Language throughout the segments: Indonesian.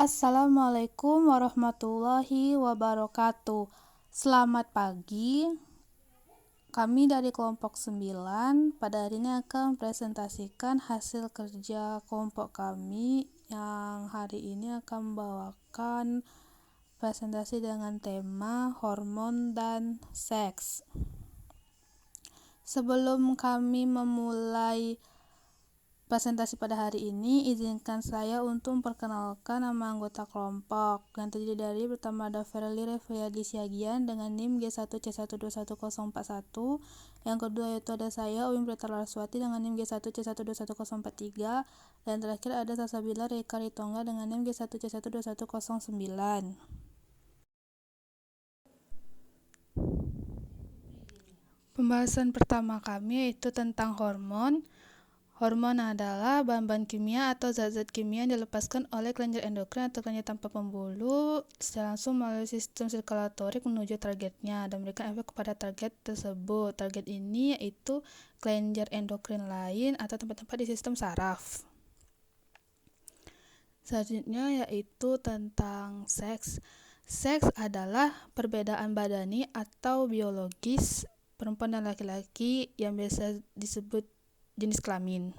Assalamualaikum warahmatullahi wabarakatuh. Selamat pagi. Kami dari kelompok 9 pada hari ini akan mempresentasikan hasil kerja kelompok kami yang hari ini akan membawakan presentasi dengan tema hormon dan seks. Sebelum kami memulai presentasi pada hari ini, izinkan saya untuk memperkenalkan nama anggota kelompok yang terdiri dari pertama ada Ferli Refriadi Siagian dengan NIM G1C121041. Yang kedua yaitu ada saya Uwin Preta Laraswati dengan NIM G1C121043. Dan terakhir ada Sasabila Reika Ritonga dengan NIM G1C121009. Pembahasan pertama kami yaitu tentang hormon. Hormon adalah bahan-bahan kimia atau zat-zat kimia yang dilepaskan oleh kelenjar endokrin atau kelenjar tanpa pembuluh secara langsung melalui sistem sirkulatorik menuju targetnya dan memberikan efek kepada target tersebut. Target ini yaitu kelenjar endokrin lain atau tempat-tempat di sistem saraf. Selanjutnya yaitu tentang seks. Seks adalah perbedaan badani atau biologis perempuan dan laki-laki yang biasa disebut jenis kelamin.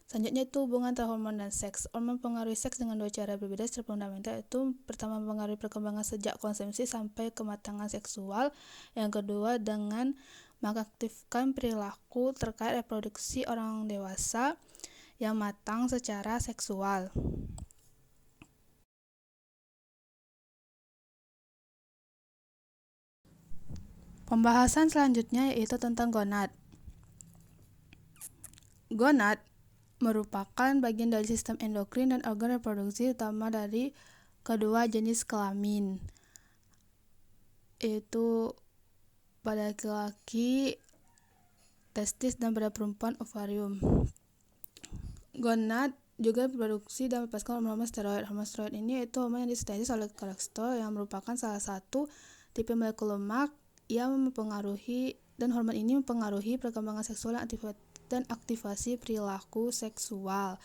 Selanjutnya itu hubungan antara hormon dan seks. Hormon mempengaruhi seks dengan dua cara berbeda secara fundamental, yaitu pertama mempengaruhi perkembangan sejak konsepsi sampai kematangan seksual. Yang kedua dengan mengaktifkan perilaku terkait reproduksi orang dewasa yang matang secara seksual. Pembahasan selanjutnya yaitu tentang gonad. Gonad merupakan bagian dari sistem endokrin dan organ reproduksi utama dari kedua jenis kelamin, yaitu pada laki-laki testis dan pada perempuan ovarium. Gonad juga diproduksi dan melepaskan hormon steroid. Hormon steroid ini yaitu hormon yang disintesis oleh kolesterol yang merupakan salah satu tipe molekul lemak yang mempengaruhi, dan hormon ini mempengaruhi perkembangan seksual dan aktivasi perilaku seksual.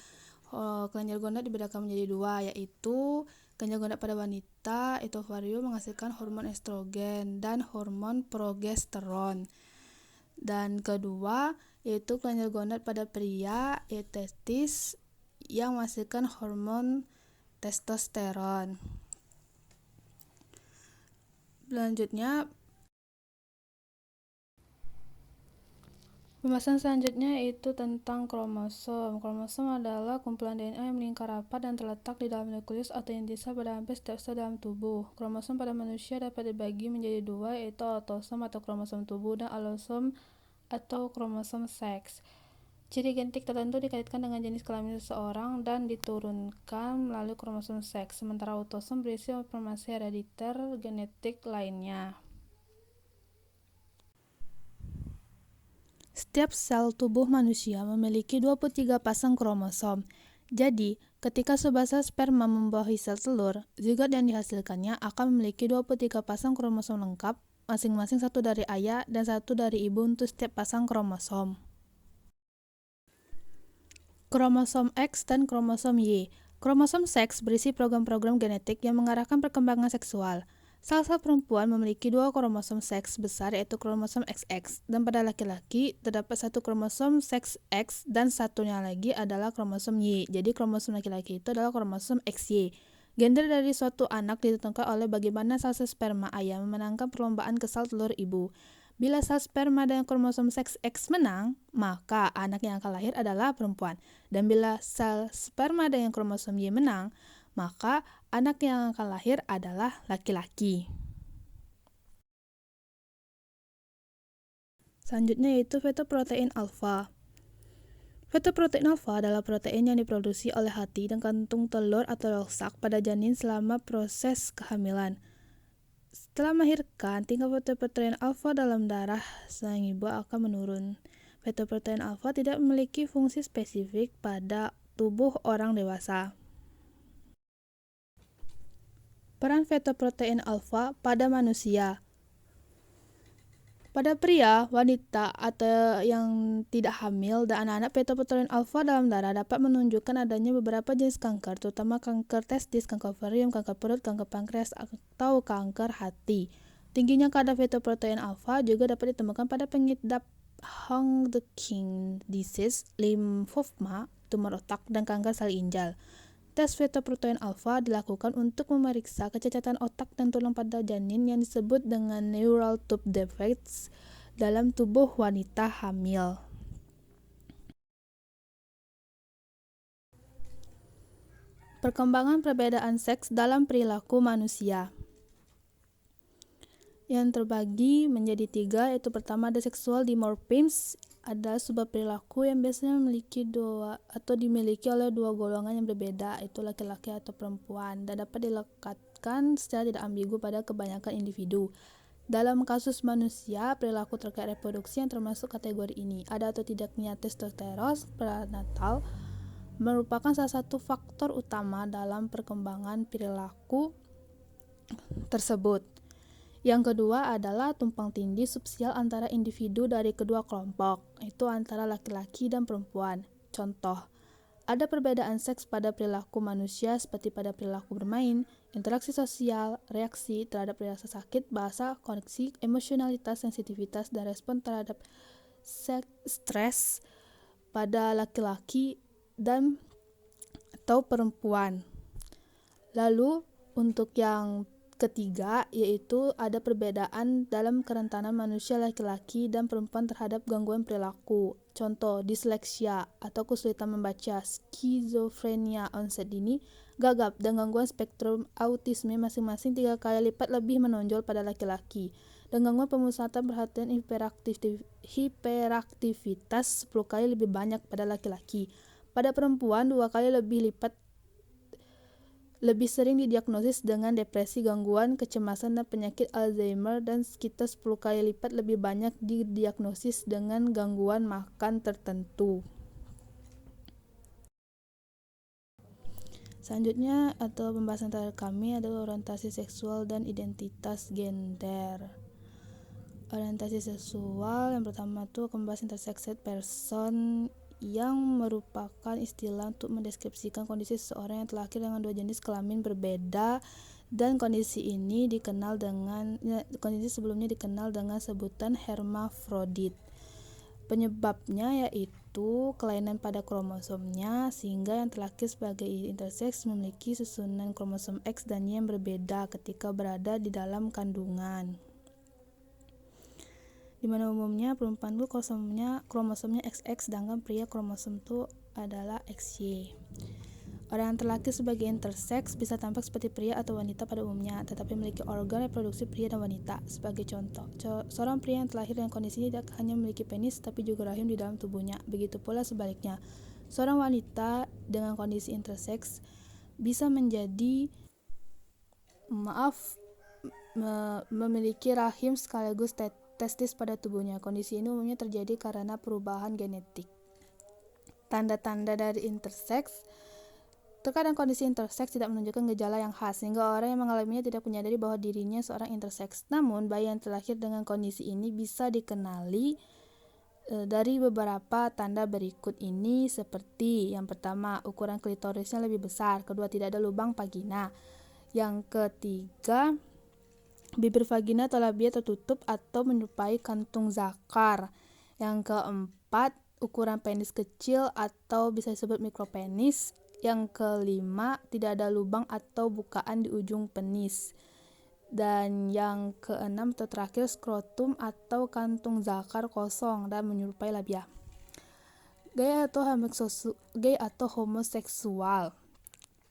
Kelenjar gonad dibedakan menjadi dua, yaitu kelenjar gonad pada wanita itu ovarium menghasilkan hormon estrogen dan hormon progesteron. Dan kedua yaitu kelenjar gonad pada pria yaitu testis yang menghasilkan hormon testosteron. Selanjutnya pembahasan selanjutnya yaitu tentang kromosom. Kromosom adalah kumpulan DNA yang melingkar rapat dan terletak di dalam nukleus atau intisal pada hampir setiap sel dalam tubuh. Kromosom pada manusia dapat dibagi menjadi dua, yaitu autosom atau kromosom tubuh dan allosom atau kromosom seks. Ciri genetik tertentu dikaitkan dengan jenis kelamin seseorang dan diturunkan melalui kromosom seks, sementara autosom berisi informasi herediter genetik lainnya. Setiap sel tubuh manusia memiliki 23 pasang kromosom. Jadi, ketika sebuah sel sperma membuahi sel telur, zigot yang dihasilkannya akan memiliki 23 pasang kromosom lengkap, masing-masing satu dari ayah dan satu dari ibu untuk setiap pasang kromosom. Kromosom X dan kromosom Y. Kromosom seks berisi program-program genetik yang mengarahkan perkembangan seksual. Sel-sel perempuan memiliki dua kromosom seks besar yaitu kromosom XX, dan pada laki-laki terdapat satu kromosom seks X dan satunya lagi adalah kromosom Y. Jadi kromosom laki-laki itu adalah kromosom XY. Gender dari suatu anak ditentukan oleh bagaimana sel sperma ayah memenangkan perlombaan ke sel telur ibu. Bila sel sperma dengan kromosom seks X menang, maka anak yang akan lahir adalah perempuan. Dan bila sel sperma dengan kromosom Y menang, maka anak yang akan lahir adalah laki-laki. Selanjutnya yaitu fetoprotein alfa. Fetoprotein alfa adalah protein yang diproduksi oleh hati dan kantung telur atau loksak pada janin selama proses kehamilan. Setelah melahirkan, tingkat fetoprotein alfa dalam darah sang ibu akan menurun. Fetoprotein alfa tidak memiliki fungsi spesifik pada tubuh orang dewasa. Peran fetoprotein alfa pada manusia. Pada pria, wanita, atau yang tidak hamil dan anak-anak, fetoprotein alfa dalam darah dapat menunjukkan adanya beberapa jenis kanker, terutama kanker testis, kanker ovarium, kanker perut, kanker pankreas, atau kanker hati. Tingginya kadar fetoprotein alfa juga dapat ditemukan pada pengidap Hodgkin disease, limfoma, tumor otak, dan kanker sel ginjal. Tes fetoprotein alfa dilakukan untuk memeriksa kecacatan otak dan tulang pada janin yang disebut dengan neural tube defects dalam tubuh wanita hamil. Perkembangan perbedaan seks dalam perilaku manusia yang terbagi menjadi 3, yaitu pertama ada sexual dimorphism, ada sebuah perilaku yang biasanya dimiliki oleh dua golongan yang berbeda, yaitu laki-laki atau perempuan, dan dapat dilekatkan secara tidak ambigu pada kebanyakan individu. Dalam kasus manusia, perilaku terkait reproduksi yang termasuk kategori ini, ada atau tidaknya testosteron prenatal, merupakan salah satu faktor utama dalam perkembangan perilaku tersebut. Yang kedua adalah tumpang tindih subsial antara individu dari kedua kelompok, yaitu antara laki-laki dan perempuan. Contoh, ada perbedaan seks pada perilaku manusia seperti pada perilaku bermain, interaksi sosial, reaksi terhadap rasa sakit, bahasa, koneksi, emosionalitas, sensitivitas, dan respon terhadap stres pada laki-laki dan atau perempuan. Lalu untuk yang ketiga, yaitu ada perbedaan dalam kerentanan manusia laki-laki dan perempuan terhadap gangguan perilaku. Contoh, disleksia atau kesulitan membaca, skizofrenia onset dini, gagap, dan gangguan spektrum autisme masing-masing 3 kali lipat lebih menonjol pada laki-laki, dan gangguan pemusatan perhatian hiperaktivitas 10 kali lebih banyak pada laki-laki. Pada perempuan 2 kali lebih sering didiagnosis dengan depresi, gangguan kecemasan, dan penyakit Alzheimer, dan sekitar 10 kali lipat lebih banyak didiagnosis dengan gangguan makan tertentu. Selanjutnya atau pembahasan terakhir kami adalah orientasi seksual dan identitas gender. Orientasi seksual yang pertama tuh membahas intersexed person, yang merupakan istilah untuk mendeskripsikan kondisi seseorang yang terlahir dengan dua jenis kelamin berbeda, dan kondisi sebelumnya dikenal dengan sebutan hermafrodit. Penyebabnya yaitu kelainan pada kromosomnya, sehingga yang terlahir sebagai intersex memiliki susunan kromosom X dan Y yang berbeda ketika berada di dalam kandungan. Di mana umumnya perempuan itu kromosomnya XX, sedangkan pria kromosom itu adalah XY. Orang yang terlahir sebagai intersex bisa tampak seperti pria atau wanita pada umumnya, tetapi memiliki organ reproduksi pria dan wanita. Sebagai contoh, seorang pria yang terlahir dengan kondisi ini tidak hanya memiliki penis, tapi juga rahim di dalam tubuhnya. Begitu pula sebaliknya, seorang wanita dengan kondisi intersex bisa memiliki rahim sekaligus testis pada tubuhnya. Kondisi ini umumnya terjadi karena perubahan genetik. Tanda-tanda dari intersex. Terkadang kondisi intersex tidak menunjukkan gejala yang khas, sehingga orang yang mengalaminya tidak menyadari bahwa dirinya seorang intersex. Namun, bayi yang terlahir dengan kondisi ini bisa dikenali dari beberapa tanda berikut ini, seperti yang pertama, ukuran klitorisnya lebih besar. Kedua, tidak ada lubang vagina. Yang ketiga, bibir vagina atau labia tertutup atau menyerupai kantung zakar. Yang keempat, ukuran penis kecil atau bisa disebut mikropenis. Yang kelima, tidak ada lubang atau bukaan di ujung penis. Dan yang keenam atau terakhir, skrotum atau kantung zakar kosong dan menyerupai labia. Gay atau homoseksual,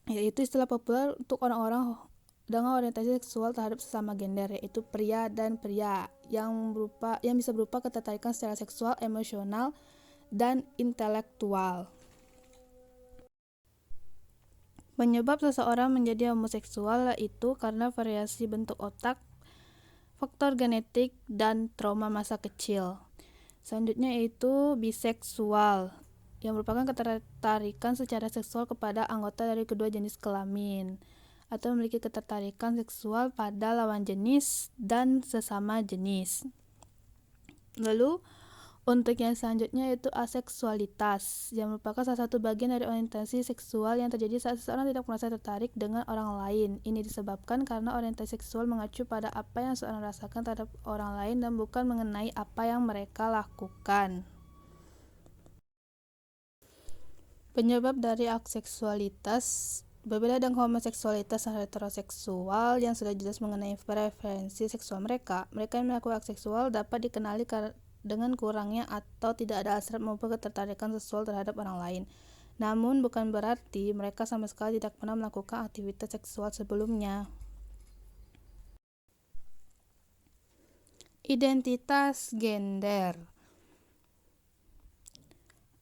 yaitu istilah populer untuk orang-orang dengan orientasi seksual terhadap sesama gender, yaitu pria dan pria, yang bisa berupa ketertarikan secara seksual, emosional, dan intelektual. Penyebab seseorang menjadi homoseksual yaitu karena variasi bentuk otak, faktor genetik, dan trauma masa kecil. Selanjutnya yaitu biseksual, yang merupakan ketertarikan secara seksual kepada anggota dari kedua jenis kelamin, atau memiliki ketertarikan seksual pada lawan jenis dan sesama jenis. Lalu untuk yang selanjutnya yaitu aseksualitas, yang merupakan salah satu bagian dari orientasi seksual yang terjadi saat seseorang tidak merasa tertarik dengan orang lain. Ini disebabkan karena orientasi seksual mengacu pada apa yang seseorang rasakan terhadap orang lain dan bukan mengenai apa yang mereka lakukan. Penyebab dari aseksualitas berbeda dengan homoseksualitas dan heteroseksual yang sudah jelas mengenai preferensi seksual mereka. Mereka yang melakukan aseksual dapat dikenali dengan kurangnya atau tidak ada hasrat maupun ketertarikan seksual terhadap orang lain. Namun bukan berarti mereka sama sekali tidak pernah melakukan aktivitas seksual sebelumnya. Identitas gender.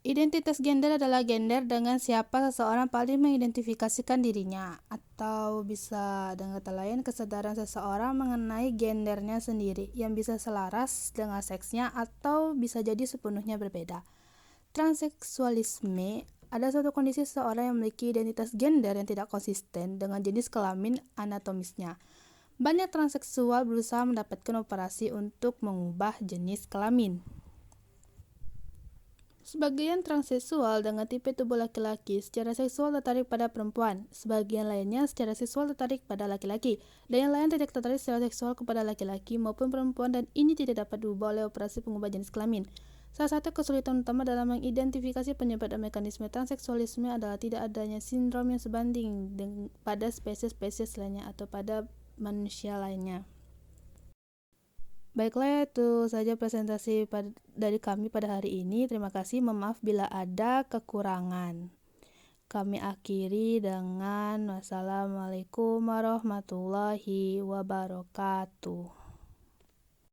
Identitas gender adalah gender dengan siapa seseorang paling mengidentifikasikan dirinya, atau bisa dengan kata lain kesadaran seseorang mengenai gendernya sendiri yang bisa selaras dengan seksnya atau bisa jadi sepenuhnya berbeda. Transseksualisme ada suatu kondisi seseorang yang memiliki identitas gender yang tidak konsisten dengan jenis kelamin anatomisnya. Banyak transseksual berusaha mendapatkan operasi untuk mengubah jenis kelamin. Sebagian transseksual dengan tipe tubuh laki-laki secara seksual tertarik pada perempuan, sebagian lainnya secara seksual tertarik pada laki-laki, dan yang lain tidak tertarik secara seksual kepada laki-laki maupun perempuan, dan ini tidak dapat diubah oleh operasi pengubah jenis kelamin. Salah satu kesulitan utama dalam mengidentifikasi penyebab dan mekanisme transseksualisme adalah tidak adanya sindrom yang sebanding pada spesies-spesies lainnya atau pada manusia lainnya. Baiklah, itu saja presentasi dari kami pada hari ini. Terima kasih, maaf bila ada kekurangan. Kami akhiri dengan wassalamualaikum warahmatullahi wabarakatuh.